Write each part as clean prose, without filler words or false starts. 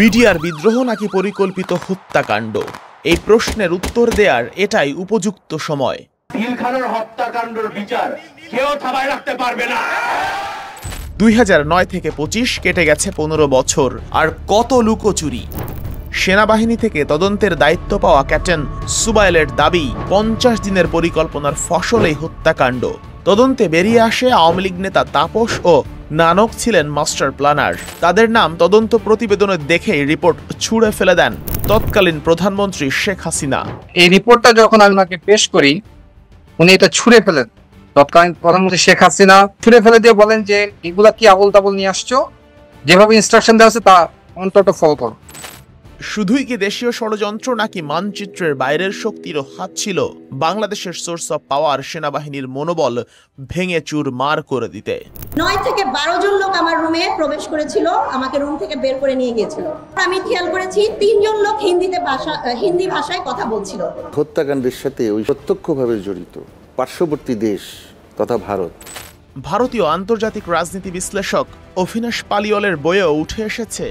BDR বিদ্রোহ নাকি পরিকল্পিত হত্যাকাণ্ড? এই প্রশ্নের উত্তর দেওয়ার এটাই উপযুক্ত সময়। পিলখানার হত্যাকাণ্ডের বিচার কেউ থামায় রাখতে পারবে না। 2009 থেকে 25 কেটে গেছে 15 বছর, আর কত লুকোচুরি। সেনাবাহিনী থেকে তদন্তের দায়িত্ব পাওয়া ক্যাপ্টেন সুবাইলের দাবি 50 দিনের পরিকল্পনার ফসল এই হত্যাকাণ্ড। তদন্তে বেরিয়ে আসে আওয়ামী লীগ নেতা তাপস ও নানক ছিলেন মাস্টার প্ল্যানার। তাদের নাম তদন্ত প্রতিবেদনে দেখেই রিপোর্ট ছুঁড়ে ফেলে দেন তৎকালীন প্রধানমন্ত্রী শেখ হাসিনা। এই রিপোর্টটা যখন আমি ওনাকে পেশ করি, উনি এটা ছুঁড়ে ফেলেন। তৎকালীন প্রধানমন্ত্রী শেখ হাসিনা ছুঁড়ে ফেলে দিয়ে বলেন যে এগুলা কি আবল তাবল নিয়ে আসছো, যেভাবে ইনস্ট্রাকশন দেওয়া আছে তা অন্তত ফলো করো। শুধুই কি দেশীয় ষড়যন্ত্র নাকি মানচিত্রের বাইরের শক্তিরও হাত ছিল বাংলাদেশের সোর্স অফ পাওয়ার সেনাবাহিনীর মনোবল ভেঙে চুরমার করে দিতে? 9 থেকে 12 জন লোক আমার রুমে প্রবেশ করেছিল, আমাকে রুম থেকে বের করে নিয়ে গিয়েছিল। আমি খেয়াল করেছি 3 জন লোক হিন্দি ভাষায় কথা বলছিল। হত্যাকাণ্ডের সাথে ওই প্রত্যক্ষভাবে জড়িত পার্শ্ববর্তী দেশ তথা ভারত। ভারতীয় আন্তর্জাতিক রাজনীতি বিশ্লেষক অভিনাশ পালিওয়ালের বইয়েও উঠে এসেছে,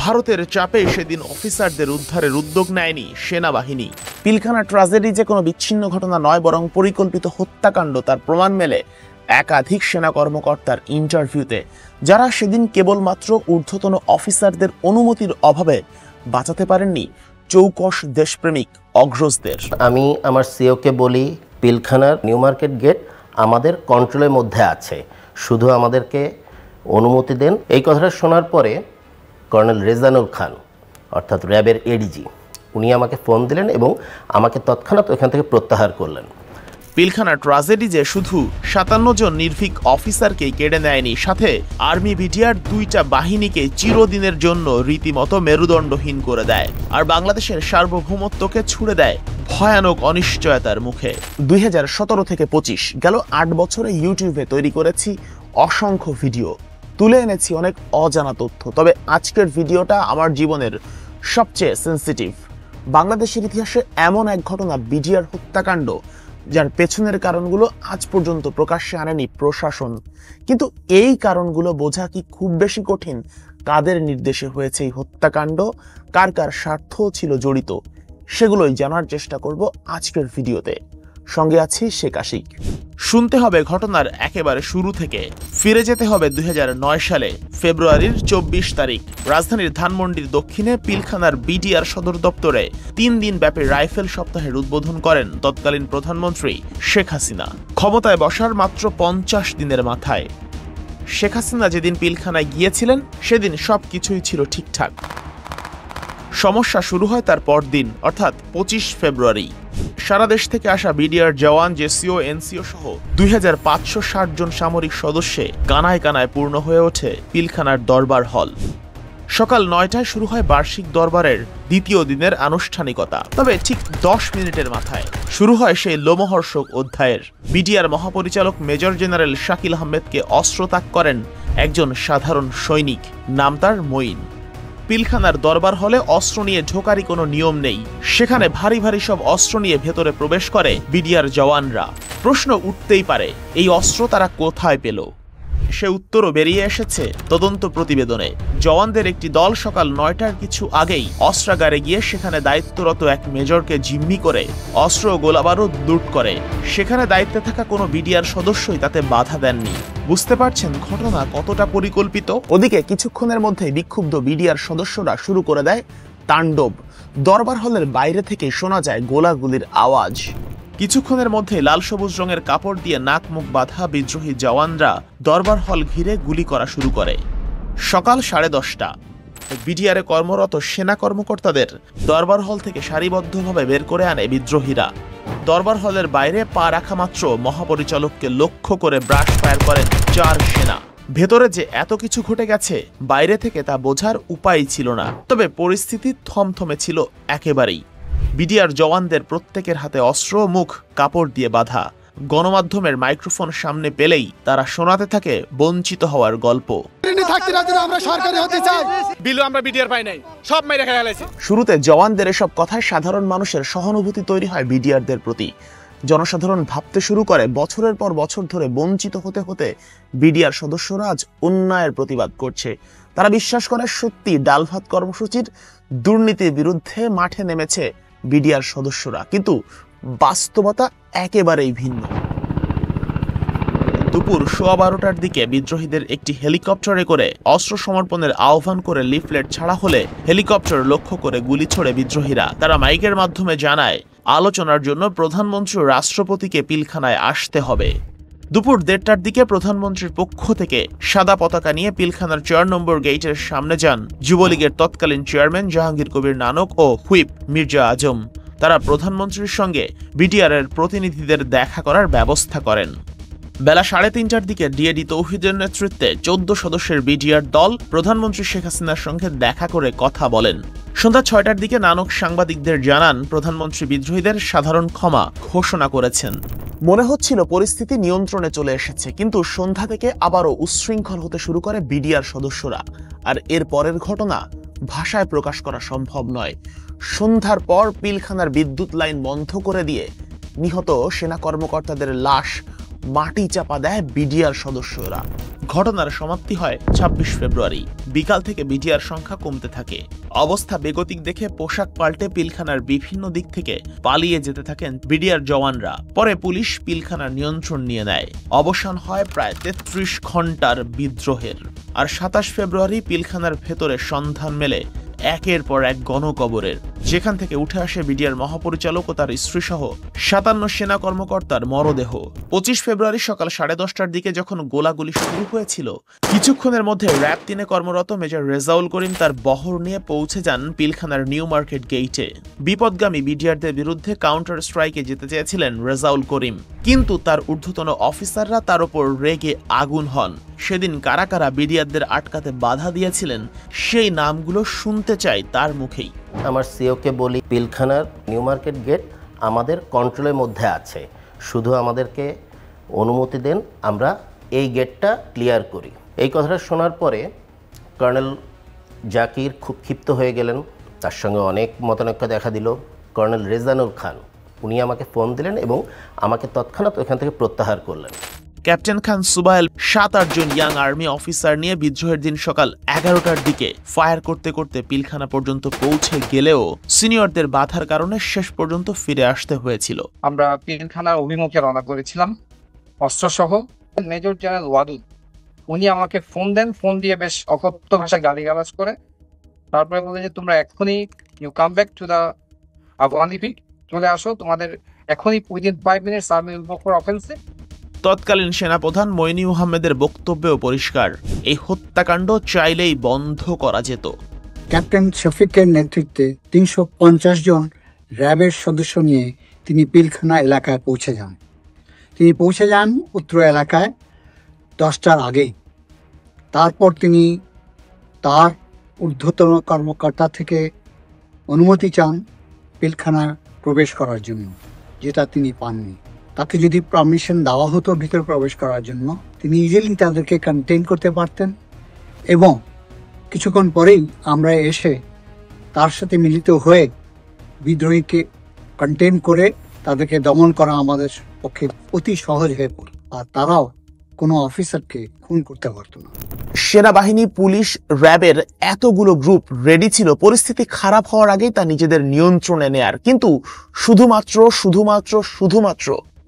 ভারতের চাপে সেদিন অফিসারদের উদ্ধারের উদ্যোগ নেয়নি সেনাবাহিনী। পিলখানা ট্র্যাজেডি যে কোনো বিচ্ছিন্ন ঘটনা নয়, বরং পরিকল্পিত হত্যাকাণ্ড, তার প্রমাণ মেলে একাধিক সেনা কর্মকর্তার ইন্টারভিউতে, যারা সেদিন কেবলমাত্র ঊর্ধ্বতন অফিসারদের অনুমতির অভাবে বাঁচাতে পারেননি চৌকস দেশপ্রেমিক অগ্রজদের। আমি আমার সিওকে বলি, পিলখানার নিউ মার্কেট গেট আমাদের কন্ট্রোলের মধ্যে আছে, শুধু আমাদেরকে অনুমতি দেন। এই কথাটা শোনার পরে কর্নেল রেজানুল খান অর্থাৎ র্যাবের এডিজি উনি আমাকে ফোন দিলেন এবং আমাকে তৎক্ষণাৎ ওখান থেকে প্রত্যাহার করলেন। পিলখানা ট্র্যাজেডি যে শুধু 57 জন নির্ভীক অফিসারকেই কেড়ে নেয়নি, সাথে আর্মি বিডিআর 2টা বাহিনীকে চিরদিনের জন্য রীতিমতো মেরুদণ্ডহীন করে দেয়, আর বাংলাদেশের সার্বভৌমত্বকে ছুড়ে দেয় ভয়ানক অনিশ্চয়তার মুখে। 2017 থেকে 25 গেল 8 বছরে ইউটিউবে তৈরি করেছি অসংখ্য ভিডিও, তুলে এনেছি অনেক অজানা তথ্য। তবে আজকের ভিডিওটা আমার জীবনের সবচেয়ে সেন্সিটিভ। বাংলাদেশের ইতিহাসে এমন এক ঘটনা, বিডিআর হত্যাকাণ্ড, যার পেছনের কারণগুলো আজ পর্যন্ত প্রকাশ্যে আনেনি প্রশাসন। কিন্তু এই কারণগুলো বোঝা কি খুব বেশি কঠিন? কাদের নির্দেশে হয়েছে এই হত্যাকাণ্ড, কার কার স্বার্থ ছিল জড়িত, সেগুলোই জানার চেষ্টা করব আজকের ভিডিওতে। সঙ্গে আছি শেখ আশিক। শুনতে হবে ঘটনার একেবারে শুরু থেকে, ফিরে যেতে হবে 2009 সালে ফেব্রুয়ারির 24 তারিখ। রাজধানীর ধানমন্ডির দক্ষিণে পিলখানার বিডিআর সদর দপ্তরে 3 দিন ব্যাপী রাইফেল সপ্তাহের উদ্বোধন করেন তৎকালীন প্রধানমন্ত্রী শেখ হাসিনা। ক্ষমতায় বসার মাত্র 50 দিনের মাথায় শেখ হাসিনা যেদিন পিলখানায় গিয়েছিলেন, সেদিন সবকিছুই ছিল ঠিকঠাক। সমস্যা শুরু হয় তার পরদিন, অর্থাৎ 25 ফেব্রুয়ারি। সারা দেশ থেকে আসা বিডিআর জওয়ান, জেসিও, এনসিও সহ 2560 জন সামরিক সদস্যে কানায় কানায় পূর্ণ হয়ে ওঠে পিলখানার দরবার হল। সকাল 9টায় শুরু হয় বার্ষিক দরবারের দ্বিতীয় দিনের আনুষ্ঠানিকতা। তবে ঠিক 10 মিনিটের মাথায় শুরু হয় সেই লোমহর্ষক অধ্যায়ের। বিডিআর মহাপরিচালক মেজর জেনারেল শাকিল আহমেদকে অস্ত্র তাক করেন একজন সাধারণ সৈনিক, নাম তার মঈন। পিলখানার দরবার হলে অস্ত্র নিয়ে ঢোকারই কোনো নিয়ম নেই, সেখানে ভারী ভারী সব অস্ত্র নিয়ে ভেতরে প্রবেশ করে বিডিআর জওয়ানরা। প্রশ্ন উঠতেই পারে, এই অস্ত্র তারা কোথায় পেল? সে উত্তরও বেরিয়ে এসেছে তদন্ত প্রতিবেদনে। জওয়ানদের একটি দল সকাল 9টার কিছু আগেই অস্ত্রাগারে গিয়ে সেখানে দায়িত্বরত এক মেজরকে জিম্মি করে অস্ত্র ও গোলাবারুদ লুট করে। সেখানে দায়িত্বে থাকা কোনো বিডিআর সদস্যই তাতে বাধা দেননি। বুঝতে পারছেন ঘটনা কতটা পরিকল্পিত? ওদিকে কিছুক্ষণের মধ্যেই বিক্ষুব্ধ বিডিআর সদস্যরা শুরু করে দেয় তাণ্ডব। দরবার হলের বাইরে থেকে শোনা যায় গোলাগুলির আওয়াজ। কিছুক্ষণের মধ্যে লাল সবুজ রঙের কাপড় দিয়ে নাক মুখ বাঁধা বিদ্রোহী জওয়ানরা দরবার হল ঘিরে গুলি করা শুরু করে। সকাল 10:30 বিডিআরে কর্মরত সেনা কর্মকর্তাদের দরবার হল থেকে সারিবদ্ধভাবে বের করে আনে বিদ্রোহীরা। দরবার হলের বাইরে পা রাখা মাত্র মহাপরিচালককে লক্ষ্য করে ব্রাশ ফায়ার করেন 4 সেনা। ভেতরে যে এত কিছু ঘটে গেছে, বাইরে থেকে তা বোঝার উপায় ছিল না। তবে পরিস্থিতি থমথমে ছিল একেবারেই। বিডিআর জওয়ানদের প্রত্যেকের হাতে অস্ত্র, মুখ কাপড় দিয়ে বাঁধা। গণমাধ্যমের মাইক্রোফোন সামনে পেলেই তারা শোনাতে থাকে বঞ্চিত হওয়ার গল্প। শুরুতে জওয়ানদের এসব কথায় সাধারণ মানুষের সহানুভূতি তৈরি হয় বিডিআরদের প্রতি। জনসাধারণ ভাবতে শুরু করে বছরের পর বছর ধরে বঞ্চিত হতে হতে বিডিআর সদস্যরা আজ অন্যায়ের প্রতিবাদ করছে। তারা বিশ্বাস করে সত্যি ডাল ভাত কর্মসূচির দুর্নীতির বিরুদ্ধে মাঠে নেমেছে বিডিআর সদস্যরা, কিন্তু বাস্তবতা একেবারেই ভিন্ন। দুপুর 12:15টার দিকে বিদ্রোহীদের একটি হেলিকপ্টারে করে অস্ত্র সমর্পণের আহ্বান করে লিফলেট ছাড়া হলে হেলিকপ্টার লক্ষ্য করে গুলি ছোড়ে বিদ্রোহীরা। তারা মাইকের মাধ্যমে জানায় আলোচনার জন্য প্রধানমন্ত্রী ও রাষ্ট্রপতিকে পিলখানায় আসতে হবে। দুপুর 1:30টার দিকে প্রধানমন্ত্রীর পক্ষ থেকে সাদা পতাকা নিয়ে পিলখানার 4 নম্বর গেটের সামনে যান যুবলীগের তৎকালীন চেয়ারম্যান জাহাঙ্গীর কবির নানক ও হুইপ মির্জা আজম। তারা প্রধানমন্ত্রীর সঙ্গে বিডিআরের প্রতিনিধিদের দেখা করার ব্যবস্থা করেন। বেলা 3:30টার দিকে ডিএডি তৌহিদের নেতৃত্বে 14 সদস্যের বিডিআর দল প্রধানমন্ত্রী শেখ হাসিনার সঙ্গে দেখা করে কথা বলেন। সন্ধ্যা 6টার দিকে নানক সাংবাদিকদের জানান প্রধানমন্ত্রী বিদ্রোহীদের সাধারণ ক্ষমা ঘোষণা করেছেন। মনে হচ্ছিল পরিস্থিতি নিয়ন্ত্রণে চলে এসেছে, কিন্তু সন্ধ্যা থেকে আবারও উচ্ছৃঙ্খল হতে শুরু করে বিডিআর সদস্যরা। আর এর পরের ঘটনা ভাষায় প্রকাশ করা সম্ভব নয়। সন্ধ্যার পর পিলখানার বিদ্যুৎ লাইন বন্ধ করে দিয়ে নিহত সেনা কর্মকর্তাদের লাশ মাটি চাপা দেয় বিডিআর সদস্যরা। ঘটনার সমাপ্তি হয় 26 ফেব্রুয়ারি। বিকাল থেকে বিডিআর সংখ্যা কমতে থাকে। অবস্থা বেগতিক দেখে পোশাক পাল্টে পিলখানার বিভিন্ন দিক থেকে পালিয়ে যেতে থাকেন বিডিআর জওয়ানরা। পরে পুলিশ পিলখানার নিয়ন্ত্রণ নিয়ে নেয়। অবসান হয় প্রায় 33 ঘন্টার বিদ্রোহের। আর 27 ফেব্রুয়ারি পিলখানার ভেতরে সন্ধান মেলে একের পর এক গণকবরের, যেখান থেকে উঠে আসে বিডিআর মহাপরিচালক ও তার স্ত্রী সহ 57 সেনা কর্মকর্তার মরদেহ। 25 ফেব্রুয়ারি সকাল 10:30টার দিকে যখন গোলাগুলি শুরু হয়েছিল, কিছুক্ষণের মধ্যে র‍্যাব 3-এ কর্মরত মেজর রেজাউল করিম তার বহর নিয়ে পৌঁছে যান পিলখানার নিউ মার্কেট গেইটে। বিপদগামী বিডিআরদের বিরুদ্ধে কাউন্টার স্ট্রাইকে যেতে চেয়েছিলেন রেজাউল করিম, কিন্তু তার ঊর্ধ্বতন অফিসাররা তার উপর রেগে আগুন হন। সেদিন কারা কারা বিডিআরদের আটকাতে বাধা দিয়েছিলেন সেই নামগুলো শুনতে চাই তার মুখেই। আমার সিওকে বলি, পিলখানার নিউ মার্কেট গেট আমাদের কন্ট্রোলের মধ্যে আছে, শুধু আমাদেরকে অনুমতি দেন, আমরা এই গেটটা ক্লিয়ার করি। এই কথাটা শোনার পরে কর্নেল জাকির খুব ক্ষিপ্ত হয়ে গেলেন। তার সঙ্গে অনেক মতানৈক্য দেখা দিল। কর্নেল রেজানুল খান উনি আমাকে ফোন দিলেন এবং আমাকে তৎক্ষণাৎ ওখান থেকে প্রত্যাহার করলেন। ক্যাপ্টেন খান সুবাইল 7-8 জন ইয়াং আর্মি অফিসার নিয়ে বিদ্রোহের দিন সকাল 11টার দিকে ফায়ার করতে করতে পিলখানা পর্যন্ত পৌঁছে গেলেও সিনিয়রদের বাধার কারণে শেষ পর্যন্ত ফিরে আসতে হয়েছিল। আমরা পিলখানার অভিমুখে রওনা করেছিলাম অস্ত্রসহ। মেজর জেনারেল ওয়াদুদ উনি আমাকে ফোন দেন, ফোন দিয়ে বেশ অকথ্য ভাষায় গালিগালাজ করে তারপরে বলে যে তোমরা এখনই you come back to the আফগানিফি, চলে আসো, তোমাদের এখনই within 5 minutes army will go for offensive. তৎকালীন সেনাপ্রধান মইনি মুহাম্মেদের বক্তব্যেও পরিষ্কার, এই হত্যাকাণ্ড চাইলেই বন্ধ করা যেত। ক্যাপ্টেন শফিকের নেতৃত্বে 350 জন র্যাবের সদস্য নিয়ে তিনি পিলখানা এলাকায় পৌঁছে যান। তিনি পৌঁছে যান উত্তর এলাকায় 10টার আগেই। তারপর তিনি তার ঊর্ধ্বতন কর্মকর্তা থেকে অনুমতি চান পিলখানায় প্রবেশ করার জন্য, যেটা তিনি পাননি। তাকে যদি পারমিশন দেওয়া হতো ভিতরে প্রবেশ করার জন্য, তিনি ইজিলি তাদেরকে কন্টেইন করতে পারতেন এবং কিছুক্ষণ পরেই আমরা এসে তার সাথে মিলিত হয়ে বিদ্রোহীকে কন্টেইন করে তাদেরকে দমন করা আমাদের পক্ষে অতি সহজ হয়ে পড়ল। আর তারাও কোনো অফিসারকে খুন করতে পারতো না। সেনাবাহিনী, পুলিশ, র্যাবের এতগুলো গ্রুপ রেডি ছিল পরিস্থিতি খারাপ হওয়ার আগেই তা নিজেদের নিয়ন্ত্রণে নেয়ার, কিন্তু শুধুমাত্র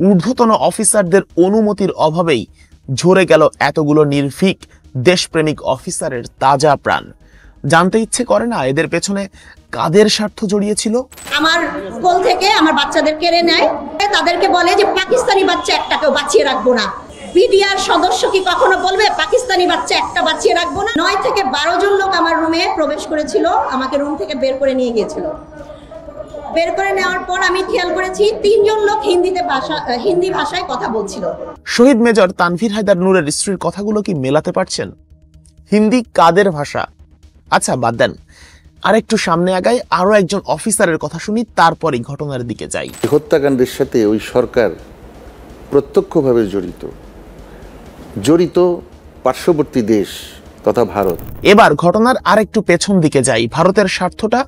ঊর্ধ্বতন অফিসারদের অনুমতির অভাবেই ঝরে গেল এতগুলো নির্ভীক দেশপ্রেমিক অফিসারের তাজা প্রাণ। জানতে ইচ্ছে করে না এদের পেছনে কাদের স্বার্থ জড়িয়েছিল? আমার কোল থেকে আমার বাচ্চাদের কেড়ে নেয়, তাদেরকে বলে যে পাকিস্তানি বাচ্চা একটাকেও বাঁচিয়ে রাখবো না। বিডিআর সদস্য কি কখনো বলবে পাকিস্তানি বাচ্চা একটা বাঁচিয়ে রাখবো না? 9 থেকে 12 জন লোক আমার রুমে প্রবেশ করেছিল, আমাকে রুম থেকে বের করে নিয়ে গিয়েছিল। বের করে নেওয়ার পর আমি খেয়াল করেছি 3 জন লোক হিন্দি ভাষায় কথা বলছিল। শহীদ মেজর তানভীর হায়দার নূরের স্ত্রীর কথাগুলো কি মেলাতে পারছেন? হিন্দি কাদের ভাষা? আচ্ছা বাদ দেন, আরেকটু সামনে আগাই, আরো একজন অফিসারের কথা শুনি, তারপরই ঘটনার দিকে যাই। হত্যাকাণ্ডের সাথে ওই সরকার প্রত্যক্ষভাবে জড়িত পার্শ্ববর্তী দেশ তথা ভারত। এবার ঘটনার আরেকটু পেছন দিকে যাই। ভারতের স্বার্থটা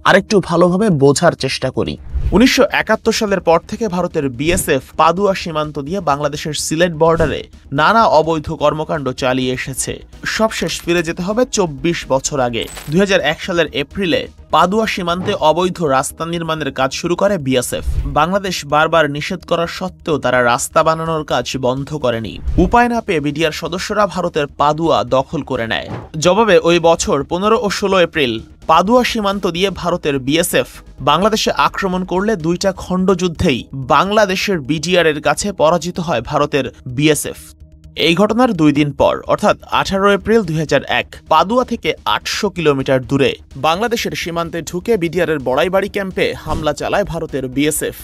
আরেকটু ভালোভাবে বোঝার চেষ্টা করি। 1971 সালের পর থেকে ভারতের বিএসএফ পাদুয়া সীমান্ত দিয়ে বাংলাদেশের সিলেট বর্ডারে নানা অবৈধ কর্মকাণ্ড চালিয়ে এসেছে। সবশেষ ফিরে যেতে হবে 24 বছর আগে। 2001 সালের এপ্রিলে পাদুয়া সীমান্তে অবৈধ রাস্তা নির্মাণের কাজ শুরু করে বিএসএফ। বাংলাদেশ বারবার নিষেধ করার সত্ত্বেও তারা রাস্তা বানানোর কাজ বন্ধ করেনি। উপায় না পেয়ে বিডিআর সদস্যরা ভারতের পাদুয়া দখল করে নেয়। জবাবে ওই বছর 15 ও 16 এপ্রিল পাদুয়া সীমান্ত দিয়ে ভারতের বিএসএফ বাংলাদেশে আক্রমণ করলে দুইটা খণ্ডযুদ্ধেই বাংলাদেশের বিডিআর এর কাছে পরাজিত হয় ভারতের বিএসএফ। এই ঘটনার 2 দিন পর অর্থাৎ 18 এপ্রিল 2001 পাদুয়া থেকে 800 কিলোমিটার দূরে বাংলাদেশের সীমান্তে ঢুকে বিডিআর এর বড়াইবাড়ি ক্যাম্পে হামলা চালায় ভারতের বিএসএফ।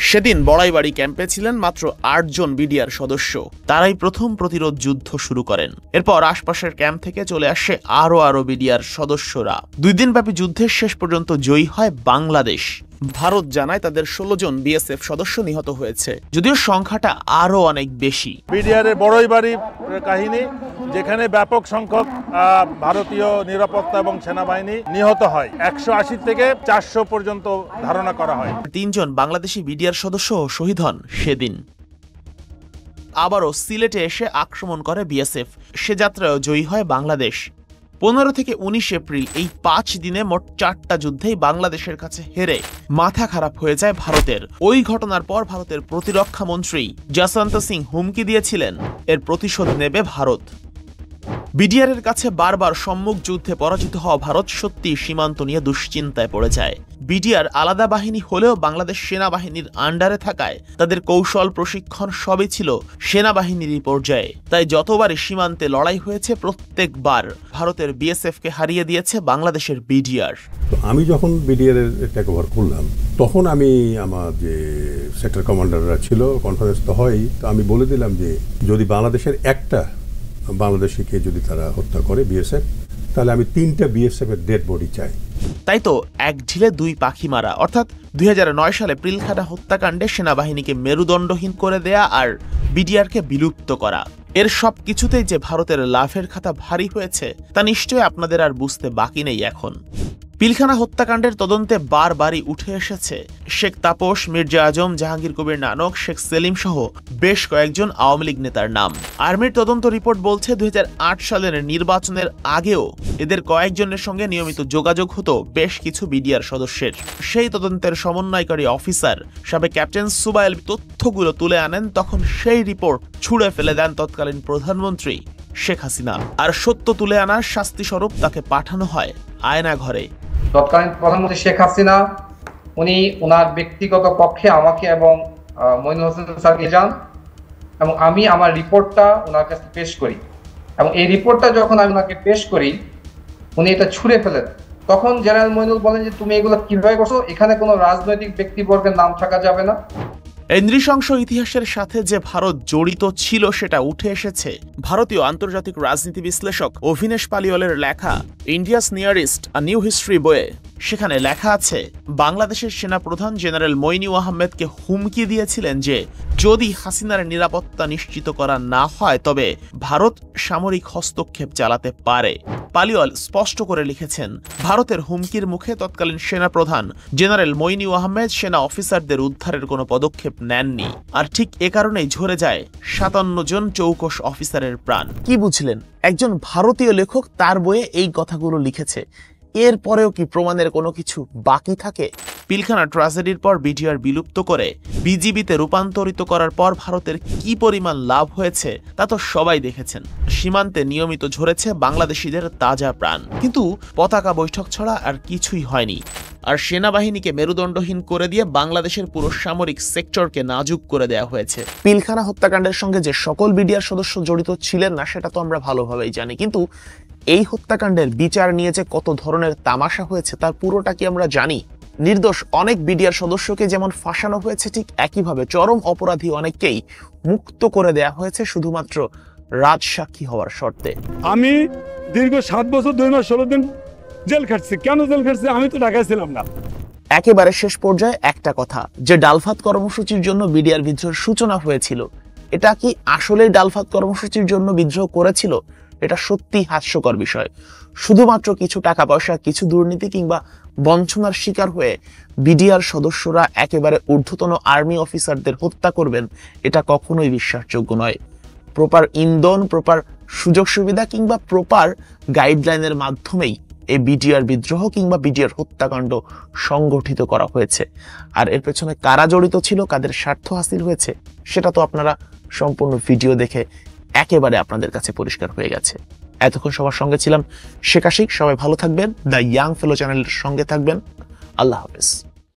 সেদিন বড়াইবাড়ি ক্যাম্পে ছিলেন মাত্র 8 জন বিডিআর সদস্য। তারাই প্রথম প্রতিরোধ যুদ্ধ শুরু করেন। এরপর আশপাশের ক্যাম্প থেকে চলে আসে আরো বিডিআর সদস্যরা। 2 দিনব্যাপী যুদ্ধের শেষ পর্যন্ত জয়ী হয় বাংলাদেশ। ভারত জানায় তাদের 16 জন বিএসএফ সদস্য নিহত হয়েছে, যদিও সংখ্যাটা আরো অনেক বেশি। বিডিআর এর বড়ইবাড়ি কাহিনী, যেখানে ব্যাপক সংখ্যক ভারতীয় নিরাপত্তা এবং সেনাবাহিনী নিহত হয়, 180 থেকে 400 পর্যন্ত ধারণা করা হয়। 3 জন বাংলাদেশি বিডিআর সদস্য শহীদ হন সেদিন। আবারও সিলেটে এসে আক্রমণ করে বিএসএফ। সে যাত্রায় জয়ী হয় বাংলাদেশ। 15 থেকে 19 এপ্রিল এই 5 দিনে মোট 4টা যুদ্ধেই বাংলাদেশের কাছে হেরে মাথা খারাপ হয়ে যায় ভারতের। ওই ঘটনার পর ভারতের প্রতিরক্ষা মন্ত্রী যশবন্ত সিং হুমকি দিয়েছিলেন এর প্রতিশোধ নেবে ভারত। বিডিআর এর কাছে বারবার সম্মুখ যুদ্ধে পরাজিত হওয়া ভারত সত্যি সীমান্ত নিয়ে দুশ্চিন্তায় পড়ে যায়। বিডিআর আলাদা বাহিনী হলেও বাংলাদেশ সেনাবাহিনীর আন্ডারে থাকায় তাদের কৌশল প্রশিক্ষণ সবই ছিল সেনাবাহিনীরই পর্যায়ে। তাই যতবারই সীমান্তে লড়াই হয়েছে প্রত্যেকবার ভারতের বিএসএফ কে হারিয়ে দিয়েছে বাংলাদেশের বিডিআর। আমি যখন বিডিআর এর টেক ওভার করলাম, তখন আমি আমার যে সেক্টর কমান্ডাররা ছিল কনফারেন্স তো হয়, তো আমি বলে দিলাম যে যদি বাংলাদেশের একটা বাংলাদেশিকে যদি তারা হত্যা করে বিএসএফ, তাহলে আমি 3টা বিএসএফ এর ডেড বডি চাই। তাই তো এক ঢিলে 2 পাখি মারা, অর্থাৎ 2009 সালে পিলখানা হত্যাকাণ্ডে সেনাবাহিনীকে মেরুদণ্ডহীন করে দেয়া আর বিডিআরকে বিলুপ্ত করা। এর সব কিছুতেই যে ভারতের লাভের খাতা ভারী হয়েছে তা নিশ্চয়ই আপনাদের আর বুঝতে বাকি নেই এখন। পিলখানা হত্যাকাণ্ডের তদন্তে বারবারই উঠে এসেছে শেখ তাপস, মির্জা আজম, জাহাঙ্গীর কবির নানক, শেখ সেলিম সহ বেশ কয়েকজন আওয়ামী লীগ নেতার নাম। আর্মির তদন্ত রিপোর্ট বলছে 2008 সালের নির্বাচনের আগেও এদের কয়েকজনের সঙ্গে নিয়মিত যোগাযোগ হতো বেশ কিছু বিডিআর সদস্যের। সেই তদন্তের সমন্বয়কারী অফিসার সাবেক ক্যাপ্টেন সুবাইল তথ্যগুলো তুলে আনেন, তখন সেই রিপোর্ট ছুঁড়ে ফেলে দেন তৎকালীন প্রধানমন্ত্রী শেখ হাসিনা। আর সত্য তুলে আনার শাস্তিস্বরূপ তাকে পাঠানো হয় আয়না ঘরে। তৎকালীন প্রধানমন্ত্রী শেখ হাসিনা উনি ওনার ব্যক্তিগত কক্ষে আমাকে এবং মইনুল হোসেন স্যারকে যান এবং আমি আমার রিপোর্টটা ওনার কাছে পেশ করি। এবং এই রিপোর্টটা যখন আমি ওনাকে পেশ করি, উনি এটা ছুঁড়ে ফেলেন। তখন জেনারেল মইনুল বলেন যে তুমি এগুলো কিভাবে করছো, এখানে কোনো রাজনৈতিক ব্যক্তিবর্গের নাম থাকা যাবে না। এই নৃশংস ইতিহাসের সাথে যে ভারত জড়িত ছিল সেটা উঠে এসেছে ভারতীয় আন্তর্জাতিক রাজনীতি বিশ্লেষক অভিনেশ পালিওয়ালের লেখা India's nearest a new history বইয়ে। সেখানে লেখা আছে, বাংলাদেশের সেনাপ্রধান জেনারেল মইনু আহমেদকে হুমকি দিয়েছিলেন যে যদি হাসিনার নিরাপত্তা নিশ্চিত করা না হয় তবে ভারত সামরিক হস্তক্ষেপ চালাতে পারে। পালিওয়াল স্পষ্ট করে লিখেছেন, ভারতের হুমকির মুখে তৎকালীন সেনাপ্রধান জেনারেল মইনু আহমেদ সেনা অফিসারদের উদ্ধারের কোনো পদক্ষেপ নেননি। আর ঠিক এ কারণেই ঝরে যায় 57 জন চৌকস অফিসারের প্রাণ। কি বুঝলেন? একজন ভারতীয় লেখক তার বইয়ে এই কথাগুলো লিখেছে, এরপরেও কি প্রমাণের কোনো কিছু বাকি থাকে? পিলখানা ট্র্যাজেডির পর বিডিআর বিলুপ্ত করে বিজিবিতে রূপান্তরিত করার পর ভারতের কি পরিমাণ লাভ হয়েছে তা তো সবাই দেখেছেন। সীমান্তে নিয়মিত ঝরেছে বাংলাদেশিদের তাজা প্রাণ, কিন্তু পতাকা বৈঠক ছাড়া আর কিছুই হয়নি। আর সেনাবাহিনীকে মেরুদণ্ডহীন করে দিয়ে বাংলাদেশের পুরো সামরিক সেক্টরকে নাজুক করে দেওয়া হয়েছে। পিলখানা হত্যাকাণ্ডের সঙ্গে যে সকল বিডিআর সদস্য জড়িত ছিলেন না সেটা তো আমরা ভালোভাবেই জানি, কিন্তু এই হত্যাকাণ্ডের বিচার নিয়ে যে কত ধরনের তামাশা হয়েছে তার পুরোটা কি আমরা জানি? নির্দোষ অনেক বিডিআর সদস্যকে যেমন ফাঁসানো হয়েছে, ঠিক একইভাবে চরম অপরাধী অনেককেই মুক্ত করে দেয়া হয়েছে শুধুমাত্র রাজসাক্ষী হওয়ার শর্তে। আমি দীর্ঘ 7 বছর 2 মাস 16 দিন জেল খাটছি। কেন জেল খাটছি? আমি তো ঢাকায় ছিলাম না। একেবারে শেষ পর্যায়ে একটা কথা, যে ডালভাত কর্মসূচির জন্য বিডিআর বিদ্রোহের সূচনা হয়েছিল, এটা কি আসলেই ডালভাত কর্মসূচির জন্য বিদ্রোহ করেছিল এটা সত্যি হাস্যকর বিষয়। শুধুমাত্র কিছু টাকা পয়সা, কিছু দুর্নীতি কিংবা বঞ্চনার শিকার হয়ে বিডিআর সদস্যরা একেবারে ঊর্ধ্বতন আর্মি অফিসারদের হত্যা করবেন, এটা কখনোই বিশ্বাসযোগ্য নয়। প্রপার ইন্ধন, প্রপার সুযোগ সুবিধা কিংবা প্রপার গাইডলাইনের মাধ্যমেই এই বিডিআর বিদ্রোহ কিংবা বিডিআর হত্যাকাণ্ড সংগঠিত করা হয়েছে। আর এর পেছনে কারা জড়িত ছিল, কাদের স্বার্থ হাসিল হয়েছে, সেটা তো আপনারা সম্পূর্ণ ভিডিও দেখে একেবারে আপনাদের কাছে পরিষ্কার হয়ে গেছে। এতক্ষণ সবার সঙ্গে ছিলাম শেখ আশিক। সবাই ভালো থাকবেন, দ্য ইয়াং ফেলো চ্যানেলের সঙ্গে থাকবেন। আল্লাহ হাফেজ।